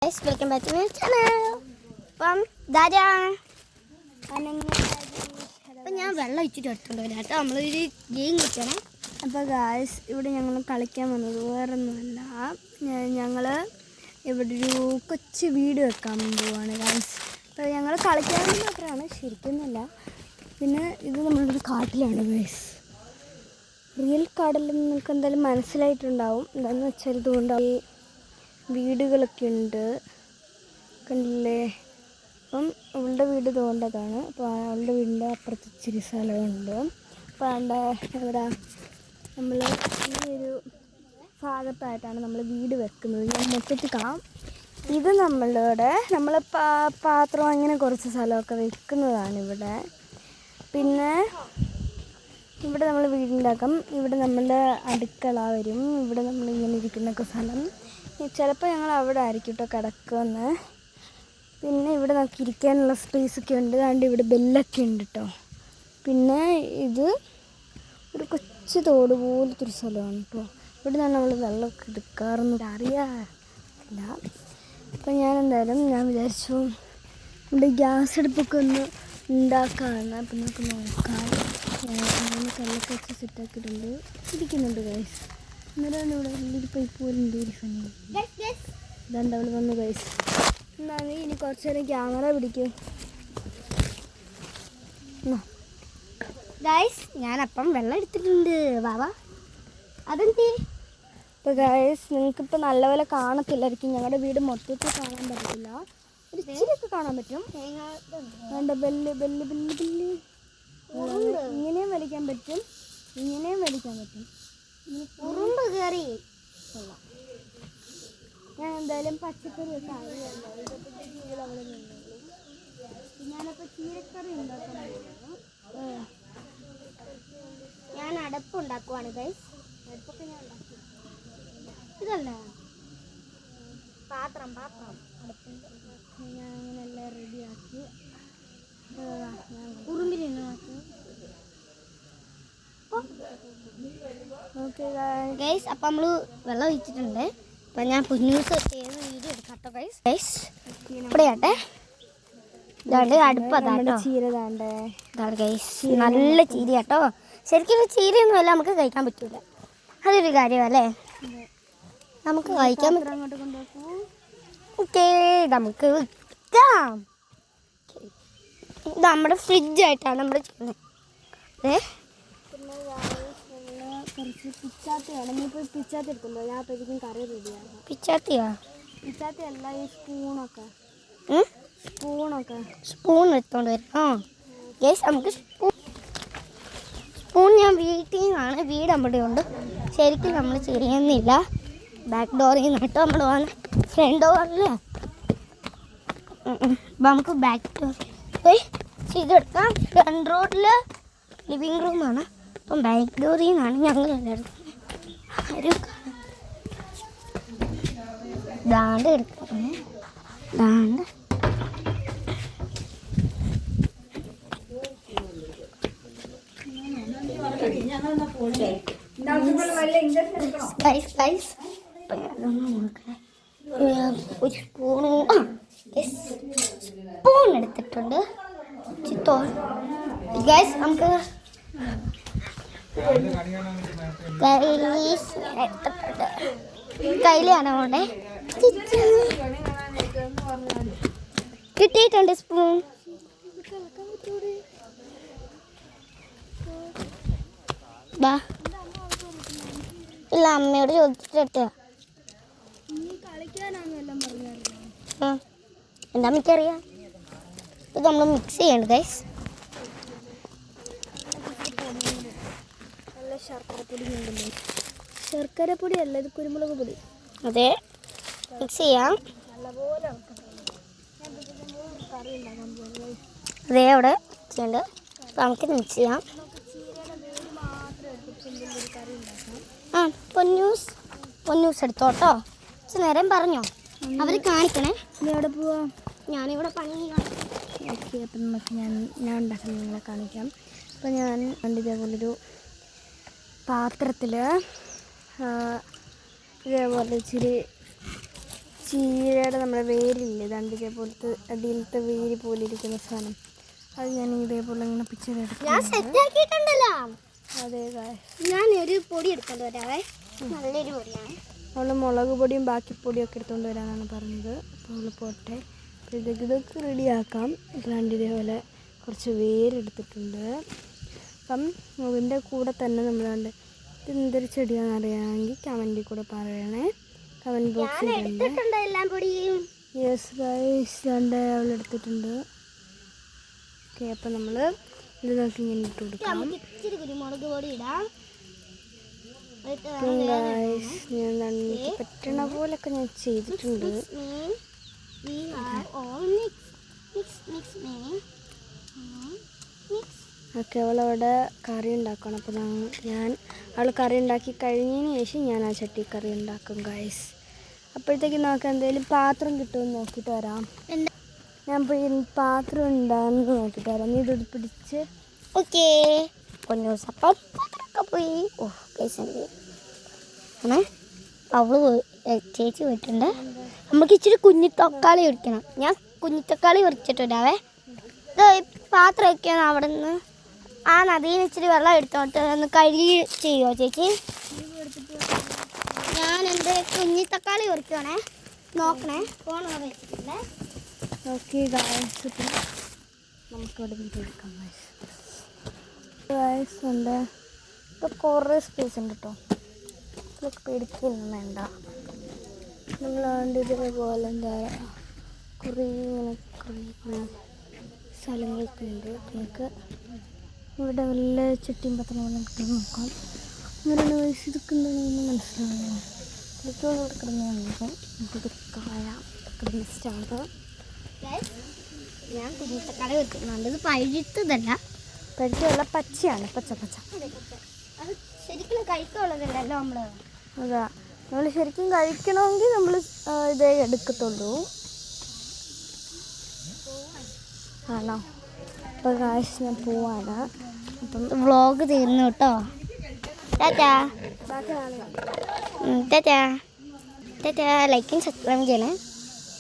Guys, welcome back to my channel. അപ്പം അപ്പം ഞാൻ വെള്ളം ഒഴിച്ചിട്ട് എടുത്തോണ്ട് വരാം കേട്ടോ. നമ്മളൊരു ഗെയിം കളിക്കണം. അപ്പോൾ ഗായ്സ് ഇവിടെ ഞങ്ങൾ കളിക്കാൻ വന്നത് വേറൊന്നുമല്ല, ഞങ്ങൾ ഇവിടെ ഒരു കൊച്ചു വീട് വെക്കാൻ പോവാണ് ഗായ്സ്. അപ്പോൾ ഞങ്ങൾ കളിക്കാൻ മാത്രമാണ്, ശരിക്കൊന്നുമല്ല. പിന്നെ ഇത് നമ്മളൊരു കാട്ടിലാണ് ഗായ്സ്. റിയൽ കാട്ടിൽ നിങ്ങൾക്ക് എന്തായാലും മനസ്സിലായിട്ടുണ്ടാവും. എന്താണെന്ന് വെച്ചാൽ ഇതുകൊണ്ട് വീടുകളൊക്കെ ഉണ്ട്, കണ്ടില്ലേ. അപ്പം അവളുടെ വീട് തോണ്ടതാണ്. അപ്പോൾ അവളുടെ വീടിൻ്റെ അപ്പുറത്ത് ഇച്ചിരി സ്ഥലമുണ്ട്. അപ്പോൾ അവിടെ ഇവിടെ നമ്മൾ ഈ ഒരു ഭാഗത്തായിട്ടാണ് നമ്മൾ വീട് വെക്കുന്നത്. ഞാൻ മൊത്തത്തിൽ കാണാം. ഇത് നമ്മൾ പാത്രം അങ്ങനെ കുറച്ച് സ്ഥലമൊക്കെ വെക്കുന്നതാണ് ഇവിടെ. പിന്നെ ഇവിടെ നമ്മൾ വീടുണ്ടാക്കാം. ഇവിടെ നമ്മളുടെ അടുക്കള വരും. ഇവിടെ നമ്മളിങ്ങനെ ഇരിക്കുന്നൊക്കെ സ്ഥലം. ചിലപ്പോൾ ഞങ്ങൾ അവിടെ ആയിരിക്കും കേട്ടോ കിടക്കുമെന്ന്. പിന്നെ ഇവിടെ നമുക്ക് ഇരിക്കാനുള്ള സ്പേസൊക്കെ ഉണ്ട്. അതുകൊണ്ട് ഇവിടെ ബെല്ലൊക്കെ ഉണ്ട് കേട്ടോ. പിന്നെ ഇത് ഒരു കൊച്ചു തോട് പോലത്തെ ഒരു സ്ഥലമാണ് കേട്ടോ. ഇവിടെ നിന്നാണ് നമ്മൾ വെള്ളമൊക്കെ എടുക്കാറൊന്നും അറിയാറില്ല. അപ്പം ഞാൻ വിചാരിച്ചു ഇവിടെ ഗ്യാസ് അടുപ്പൊക്കെ ഒന്ന് ഉണ്ടാക്കാമെന്ന്. അപ്പം നമുക്ക് നോക്കാം. അങ്ങനെ കല്ലൊക്കെ വെച്ച് സെറ്റാക്കിയിട്ടുണ്ട്, ഇരിക്കുന്നുണ്ട് ഗൈസ്. അന്നേരമാണ് ഇവിടെ വലിയൊരു പൈപ്പ് പോലെ എന്തൊരു സമയം ഇതാണ്ട് അവൾ വന്നു ഗൈസ്. എന്നാണ് ഇനി കുറച്ച് നേരം ക്യാമറ പിടിക്കും ഗൈസ്. ഞാനപ്പം വെള്ളം എടുത്തിട്ടുണ്ട്. വാവാ അതെന്തി. ഇപ്പോൾ ഗൈസ് നിങ്ങൾക്കിപ്പോൾ നല്ലപോലെ കാണത്തില്ലായിരിക്കും. ഞങ്ങളുടെ വീട് മൊത്തത്തിൽ കാണാൻ പറ്റത്തില്ല, ഒരു ഇച്ചിരിയൊക്കെ കാണാൻ പറ്റും. വേണ്ട ബെല്ല് ബെല്ല് ബെല്ല് ബെല്ല് ഇങ്ങനെയും വലിക്കാൻ പറ്റും, ഇങ്ങനെയും വലിക്കാൻ പറ്റും. ഉറുമ്പ് കയറി കൊള്ളാം. ഞാൻ എന്തായാലും പച്ചക്കറിയൊക്കെ അറിയാമല്ലോ, ഇതൊക്കെ അവിടെ നിന്നോളൂ. ഞാനപ്പോൾ ചീരക്കറി ഉണ്ടാക്കാൻ പോകുന്നു. ഞാൻ അടപ്പുണ്ടാക്കുവാണ് ഗൈസ്. അടുപ്പൊക്കെ ഞാൻ ഉണ്ടാക്കി. ഇതല്ല പാത്രം അടുപ്പുണ്ട്. ഞാൻ അങ്ങനെ എല്ലാം റെഡിയാക്കി. ഉറുമ്പിനെ നോക്കി. ഓക്കെ ഗൈസ്, അപ്പം നമ്മൾ വെള്ളം ഒഴിച്ചിട്ടുണ്ട്. അപ്പം ഞാൻ പുന്നൂസ് ചെയ്ത് വീഡിയോ എടുക്കാം കേട്ടോ ഗൈസ്. ഇവിടെ ആട്ടെ, ഇതാണ്ട് അടുപ്പ് അതാട്ടോ. ചീര താണ്ടേ ഇതാണ് ഗൈസ്, നല്ല ചീര കേട്ടോ. ശരിക്കും ചീരയൊന്നുമല്ല, നമുക്ക് കഴിക്കാൻ പറ്റൂല. അതൊരു കാര്യമല്ലേ, നമുക്ക് കഴിക്കാൻ പറ്റും. ഓക്കേ, നമുക്ക് വിൽക്കാം. ഇത് നമ്മുടെ ഫ്രിഡ്ജായിട്ടാണ് നമ്മൾ ചെയ്യുന്നത്. കുറച്ച് പിച്ചാത്തിയാണ്. നമ്മളിപ്പോൾ പിച്ചാത്തി എടുക്കുമ്പോൾ ഞാൻ അപ്പോഴേക്കും കറി റെഡിയാണ്. പിച്ചാത്തിയാ? പിച്ചാത്തി അല്ല, ഈ സ്പൂണൊക്കെ സ്പൂൺ എടുത്തോണ്ട് വരും. ഗൈസ്, നമുക്ക് സ്പൂൺ ഞാൻ വീട്ടിൽ നിന്നാണ്, വീട് നമ്മുടെ ഉണ്ട്. ശരിക്കും നമ്മൾ ചെയ്യുന്നില്ല, ബാക്ക് ഡോറിൽ നിന്ന് കേട്ടോ നമ്മൾ വന്ന് ഫ്രണ്ട് ഡോറിൽ. നമുക്ക് ബാക്ക് ഡോറിൽ ചെയ്തെടുക്കാം. ഫ്രണ്ട് റോഡിൽ ലിവിങ് റൂമാണ്. അപ്പം ബാക്ക് ഡോറിൽ നിന്നാണ് ഞങ്ങൾ എല്ലാവരും ദാണ്ട് എടുക്കുന്നത്. ദാണ്ട് ഒരു സ്പൂൺ എടുത്തിട്ടുണ്ട്. ഗൈസ്, നമുക്ക് കയ്യിലാണ് പോണ്ടേ. കിട്ടിയിട്ടുണ്ട് സ്പൂൺ. ബാ, ഇല്ല, അമ്മയോട് ചോദിച്ചിട്ട് എന്താ മിക്കറിയാം. ഇത് നമ്മൾ മിക്സ് ചെയ്യണ്ട ഗൈസ്. നല്ല ശർക്കരപ്പൊടി ഉണ്ടല്ലോ. ശർക്കരപ്പൊടി അല്ല, ഇത് കുരുമുളക് പൊടി. അതെ, മിക്സ് ചെയ്യാം. നല്ലപോലെ കറി ഉണ്ടാക്കാൻ പോകുന്നത്. അതേ അവിടെ ചെയ്യണ്ട്. അപ്പം നമുക്ക് മിക്സ് ചെയ്യാം. പൊന്നൂസ് എടുത്തോട്ടോ. നേരം പറഞ്ഞോ, അവർ കാണിക്കണേ. എവിടെ പോവാ? ഞാനിവിടെ പണി. ഓക്കെ, അപ്പം നമുക്ക് ഞാൻ ഉണ്ടാക്കാൻ നിങ്ങളെ കാണിക്കാം. അപ്പം ഞാൻ ഇതേപോലൊരു പാത്രത്തിൽ ഇതേപോലെ ഇച്ചിരി ചീരയുടെ നമ്മുടെ വേരില്ലേ, ദണ്ട് ഇതേപോലത്തെ അടിയിലത്തെ വേര് പോലെ ഇരിക്കുന്ന സാധനം, അത് ഞാൻ ഇതേപോലെ ഇങ്ങനെ പിച്ചെടുക്കും. അതെ ഞാൻ ഒരു പൊടി എടുത്തോണ്ട് വരാവേ. നല്ലൊരു പൊടിയാണ്. അവൾ മുളക് പൊടിയും ബാക്കി പൊടിയൊക്കെ എടുത്തുകൊണ്ട് വരാനാണ് പറഞ്ഞത്. അപ്പോൾ അവൾ പോട്ടെ. അപ്പോൾ ഇതൊക്കെ റെഡിയാക്കാം. ഇതാണ്ട് ഇതേപോലെ കുറച്ച് വേരെടുത്തിട്ടുണ്ട്. അപ്പം ഇതിൻ്റെ കൂടെ തന്നെ നമ്മളാണ്ട് ഇതെന്തൊരു ചെടിയാണെന്ന് അറിയാമെങ്കിൽ കമൻറ്റിൽ കൂടെ പറയണേ. കമൻറ്റ് ബോക്സിൽ യെസ് ഗൈസ്, രണ്ട് അവൾ എടുത്തിട്ടുണ്ട്. ഓക്കെ, അപ്പം നമ്മൾ ഇത് നോക്കി ഇങ്ങനെ ഇട്ട് കൊടുക്കാം. കുരുമുളക് പൊടി ഇടാം. ഞാൻ പറ്റണ പോലൊക്കെ ഞാൻ ചെയ്തിട്ടുണ്ട്. ഓക്കെ, അവളവിടെ കറി ഉണ്ടാക്കണം. അപ്പോൾ അവൾ കറി ഉണ്ടാക്കി കഴിഞ്ഞതിന് ശേഷം ഞാൻ ആ ചട്ടി കറി ഉണ്ടാക്കും ഗൈസ്. അപ്പോഴത്തേക്ക് നമുക്ക് എന്തെങ്കിലും പാത്രം കിട്ടുമെന്ന് നോക്കിയിട്ട് വരാം. ഞാൻ പോയി പാത്രം ഉണ്ടാകുന്ന നോക്കിയിട്ട് വരാം. നീ ഇത് പിടിച്ച്. ഓക്കേ, கொஞ்சம் പാത്രമൊക്കെ പോയി. ഓ ഗൈസ്, അവള് ചേച്ചി പോയിട്ടുണ്ട്. നമുക്ക് ഇച്ചിരി കുഞ്ഞി തക്കാളി ഒഴിക്കണം. ഞാൻ കുഞ്ഞി തക്കാളി ഒഴിച്ചിട്ടുണ്ടാവേ. ഇത് പാത്രമൊക്കെയാണ് അവിടെ നിന്ന് ആ നദിയിൽ നിന്ന് ഇച്ചിരി വെള്ളം എടുത്തോട്ട് ഒന്ന് കഴുകി ചെയ്യുമോ ചേച്ചി? ഞാൻ എൻ്റെ കുഞ്ഞി തക്കാളി ഒഴിക്കണേ. നോക്കണേ, ഫോൺ വെച്ചിട്ടുണ്ട്. ഓക്കെ ഗായ്സ്, നമുക്കവിടെ എടുക്കാം ഗായ്സ്. ഉണ്ട് ഇപ്പോൾ കുറേ സ്പേസ് ഉണ്ട് കേട്ടോ. ഇതൊക്കെ പേടിക്കൊന്നും വേണ്ട. നമ്മളാണ്ട് ഇതേപോലെ എന്താ കുറേ സ്ഥലങ്ങളൊക്കെ ഉണ്ട്. നമുക്ക് ഇവിടെ വല്ല ചട്ടിയും പത്രങ്ങളും കിട്ടും നോക്കാം. അങ്ങനെയാണ് വയസ്സ് ഇതൊക്കെ എന്താണെന്ന് മനസ്സിലാവുക. ഇതൊക്കെ ഇവിടെ കിടന്ന് നോക്കാം. നമുക്കിത് കായാം. ഇതൊക്കെ ബെസ്റ്റാണ്. ഞാൻ കുഞ്ഞി തക്കാളി വെക്കുന്നുണ്ട്. ഇത് പഴുത്തതല്ല, പഴുത്തതല്ല, പച്ചയാണ്. പച്ച അത് ശരിക്കും കഴിക്കാനുള്ളതല്ലല്ലോ നമ്മള്. അതാ, നമ്മൾ ശരിക്കും കഴിക്കണമെങ്കിൽ നമ്മൾ ഇതേ എടുക്കത്തുള്ളൂ. ആണോ? അപ്പോൾ ഗായ്സ്, ഞാൻ പോവാണ്. അപ്പം വ്ളോഗ് തീർന്നു കേട്ടോ. ടാറ്റാ ടാറ്റാ. ലൈക്കും സബ്സ്ക്രൈബ് ചെയ്യണേ.